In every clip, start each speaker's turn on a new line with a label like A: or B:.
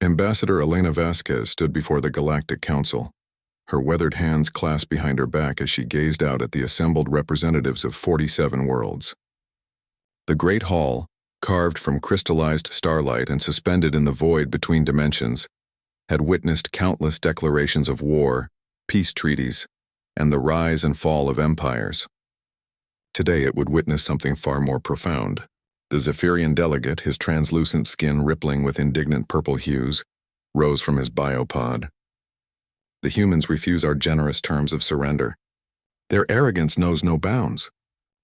A: Ambassador Elena Vasquez stood before the Galactic Council, her weathered hands clasped behind her back as she gazed out at the assembled representatives of 47 worlds. The Great Hall, carved from crystallized starlight and suspended in the void between dimensions, had witnessed countless declarations of war, peace treaties, and the rise and fall of empires. Today it would witness something far more profound. The Zephyrian delegate, his translucent skin rippling with indignant purple hues, rose from his biopod. The humans refuse our generous terms of surrender. Their arrogance knows no bounds.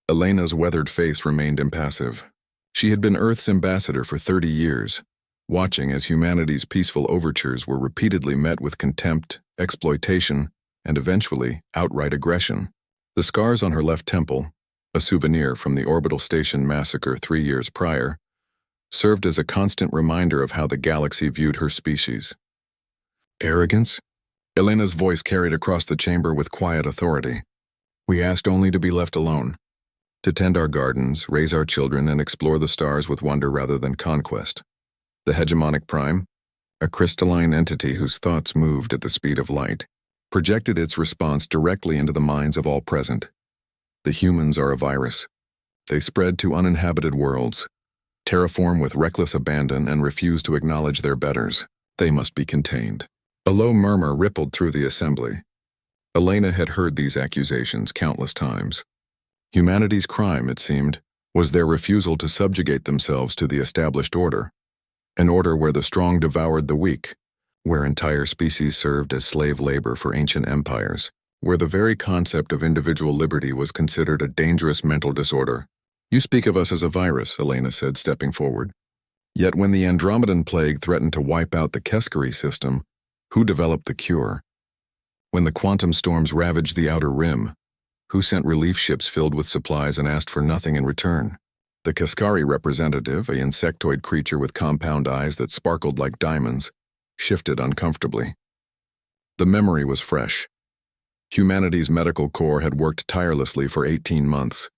A: Elena's weathered face remained impassive. She had been Earth's ambassador for 30 years, watching as humanity's peaceful overtures were repeatedly met with contempt, exploitation, and eventually outright aggression. The scars on her left temple, a souvenir from the orbital station massacre 3 years prior, served as a constant reminder of how the galaxy viewed her species. Arrogance? Elena's voice carried across the chamber with quiet authority. We asked only to be left alone, to tend our gardens, raise our children, and explore the stars with wonder rather than conquest. The hegemonic prime, a crystalline entity whose thoughts moved at the speed of light, projected its response directly into the minds of all present. The humans are a virus. They spread to uninhabited worlds, terraform with reckless abandon, and refuse to acknowledge their betters. They must be contained. A low murmur rippled through the assembly. Elena had heard these accusations countless times. Humanity's crime, it seemed, was their refusal to subjugate themselves to the established order, an order where the strong devoured the weak, where entire species served as slave labor for ancient empires, where the very concept of individual liberty was considered a dangerous mental disorder. You speak of us as a virus, Elena said, stepping forward. Yet when the Andromedan plague threatened to wipe out the Keskari system, who developed the cure? When the quantum storms ravaged the outer rim, who sent relief ships filled with supplies and asked for nothing in return? The Keskari representative, a insectoid creature with compound eyes that sparkled like diamonds, shifted uncomfortably. The memory was fresh. Humanity's medical corps had worked tirelessly for 18 months,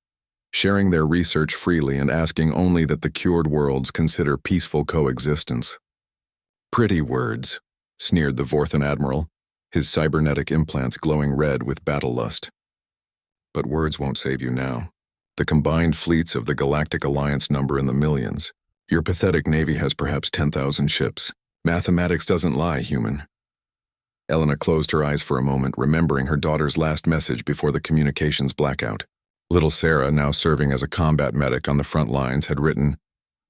A: sharing their research freely and asking only that the cured worlds consider peaceful coexistence. Pretty words, sneered the Vorthan admiral, his cybernetic implants glowing red with battle lust. But words won't save you now. The combined fleets of the Galactic Alliance number in the millions. Your pathetic navy has perhaps 10,000 ships. Mathematics doesn't lie, human. Elena closed her eyes for a moment, remembering her daughter's last message before the communications blackout. Little Sarah, now serving as a combat medic on the front lines, had written,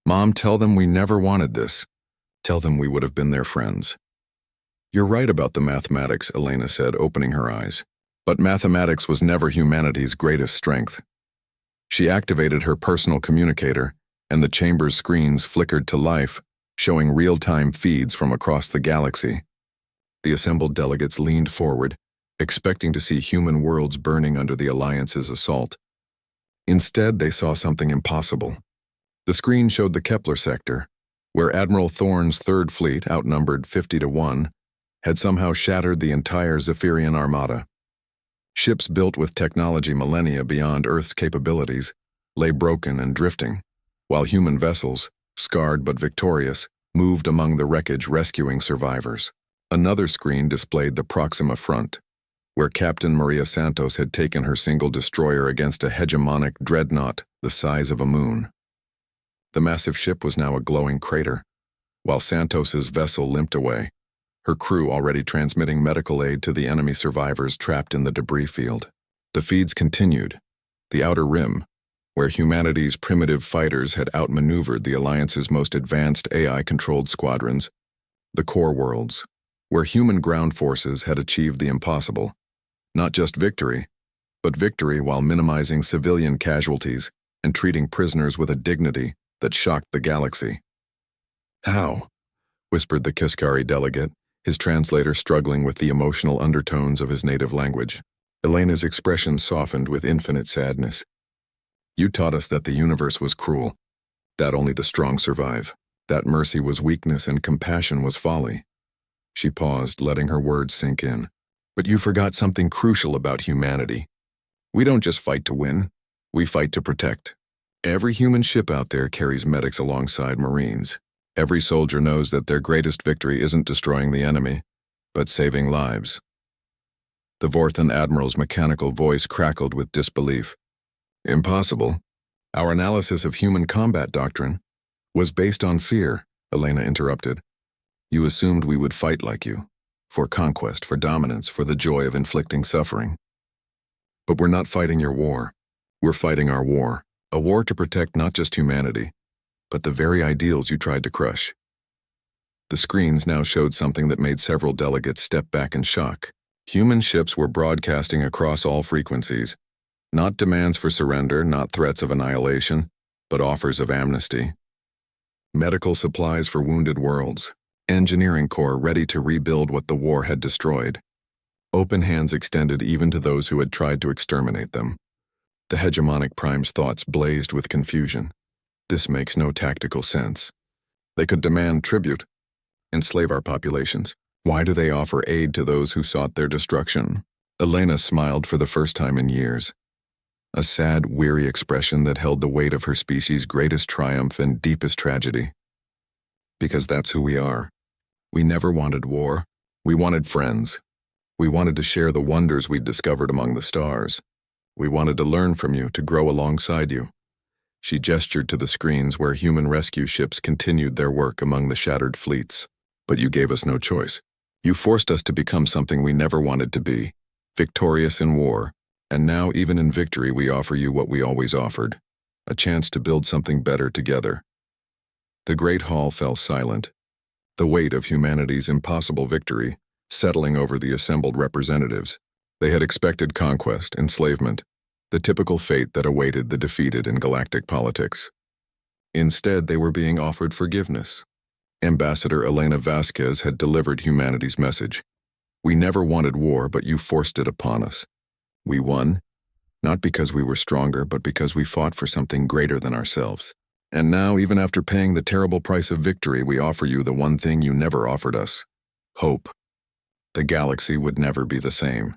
A: "Mom, tell them we never wanted this. Tell them we would have been their friends." You're right about the mathematics, Elena said, opening her eyes. But mathematics was never humanity's greatest strength. She activated her personal communicator, and the chamber's screens flickered to life, showing real-time feeds from across the galaxy. The assembled delegates leaned forward, expecting to see human worlds burning under the Alliance's assault. Instead, they saw something impossible. The screen showed the Kepler sector, where Admiral Thorne's Third Fleet, outnumbered 50-1, had somehow shattered the entire Zephyrian armada. Ships built with technology millennia beyond Earth's capabilities lay broken and drifting, while human vessels, scarred but victorious, moved among the wreckage rescuing survivors. Another screen displayed the Proxima Front, where Captain Maria Santos had taken her single destroyer against a hegemonic dreadnought the size of a moon. The massive ship was now a glowing crater, while Santos's vessel limped away, her crew already transmitting medical aid to the enemy survivors trapped in the debris field. The feeds continued. The Outer Rim, where humanity's primitive fighters had outmaneuvered the Alliance's most advanced AI-controlled squadrons. The core worlds, where human ground forces had achieved the impossible. Not just victory, but victory while minimizing civilian casualties and treating prisoners with a dignity that shocked the galaxy. How? Whispered the Keskari delegate, his translator struggling with the emotional undertones of his native language. Elena's expression softened with infinite sadness. You taught us that the universe was cruel, that only the strong survive, that mercy was weakness and compassion was folly. She paused, letting her words sink in. But you forgot something crucial about humanity. We don't just fight to win, we fight to protect. Every human ship out there carries medics alongside Marines. Every soldier knows that their greatest victory isn't destroying the enemy, but saving lives. The Vorthan Admiral's mechanical voice crackled with disbelief. Impossible. Our analysis of human combat doctrine was based on fear, Elena interrupted. You assumed we would fight like you, for conquest, for dominance, for the joy of inflicting suffering. But we're not fighting your war. We're fighting our war, a war to protect not just humanity, but the very ideals you tried to crush. The screens now showed something that made several delegates step back in shock. Human ships were broadcasting across all frequencies, not demands for surrender, not threats of annihilation, but offers of amnesty. Medical supplies for wounded worlds, engineering corps ready to rebuild what the war had destroyed. Open hands extended even to those who had tried to exterminate them. The hegemonic prime's thoughts blazed with confusion. This makes no tactical sense. They could demand tribute, enslave our populations. Why do they offer aid to those who sought their destruction? Elena smiled for the first time in years. A sad, weary expression that held the weight of her species' greatest triumph and deepest tragedy. Because that's who we are. We never wanted war. We wanted friends. We wanted to share the wonders we'd discovered among the stars. We wanted to learn from you, to grow alongside you. She gestured to the screens where human rescue ships continued their work among the shattered fleets. But you gave us no choice. You forced us to become something we never wanted to be, victorious in war, and now even in victory we offer you what we always offered, a chance to build something better together. The great hall fell silent, the weight of humanity's impossible victory settling over the assembled representatives. They had expected conquest, enslavement, the typical fate that awaited the defeated in galactic politics. Instead, they were being offered forgiveness. Ambassador Elena Vasquez had delivered humanity's message. We never wanted war, but you forced it upon us. We won, not because we were stronger, but because we fought for something greater than ourselves. And now, even after paying the terrible price of victory, we offer you the one thing you never offered us: hope. The galaxy would never be the same.